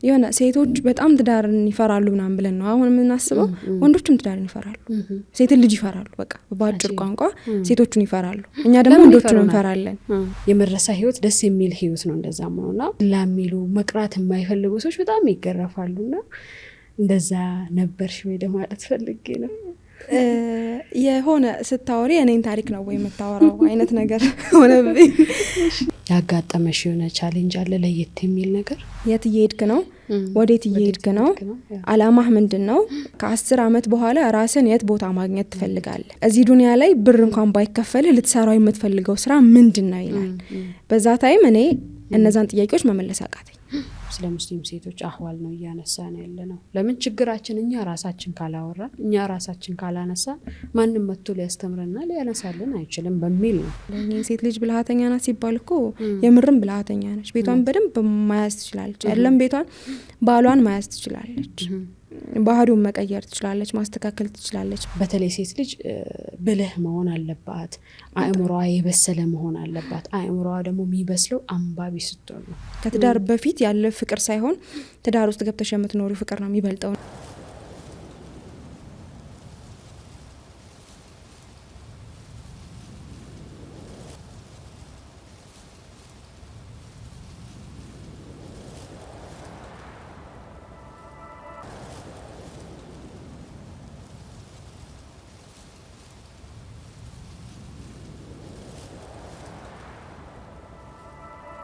የሆነ ሴቶች በጣም ትዳርን ይፈራሉ ምናምን ብለን ነው አሁን የምናስበው ወንዶችም ትዳርን ይፈራሉ ሴት ልጅ ይፈራሉ በቃ በአጭር ቋንቋ ሴቶቹን ይፈራሉ እኛ ደግሞ ወንዶቹን እንፈራለን የመረሳ ህይወት ደስ የሚል ህይወት ነው እንደዛም ነውና ላሚሉ መቅራት የማይፈልጉ ሰዎች በጣም ይገረፋሉና እንደዛ ነበርሽ ወይ ለማለት ፈልጌ ነው የሆነ ስታወሪ እኔን ታሪክ ነው ወይ የምታወራው አይነት ነገር ሆነብኝ ያጋጠመሽ የሆነ ቻሌንጅ አለ ለየት የሚል ነገር የት እየሄድክ ነው ወዴት እየሄድክ ነው አላማህ ምንድነው ከ10 አመት በኋላ ራስን የት ቦታ ማግኘት ትፈልጋለህ እዚህ ዱንያ ላይ ብር እንኳን ባይከፈልህ ልትሰራው የምትፈልገው ስራ ምንድነው ይላል በዛ ታይም እኔ እነዛን ጥያቄዎች መመለስ አቃተኝ ስለ ሙስሊም ሴቶች አህዋል ነው ያነሳን ያለነው ለምን ችግራችን እኛ ራሳችን ካላወራ እኛ ራሳችን ካላነሳ ማንንም መጥቶ ሊያስተምረና ሊያነሳልን አይችልም በሚል ነው ለኔ ሴት ልጅ ብልሃተኛ ናት ሲባል እኮ የምርም ብልሃተኛ ነች ቤቷን በደንብ ማያዝ ትችላለች አይደለም ቤቷን ባሏን ማያዝ ትችላለች ባህሪውን መቀየር ትችላለች ማስተካከል ትችላለች በተለይ ሴት ልጅ ብልህ መሆን አለባት አእምሮዋ የበሰለ መሆን አለባት አእምሮዋ ደግሞ የሚበስለው አንባቢ ስትሆን ነው ከትዳር በፊት ያለ ፍቅር ሳይሆን ትዳር ውስጥ ገብተሽ የምትኖሪው ፍቅር ነው የሚበልጠው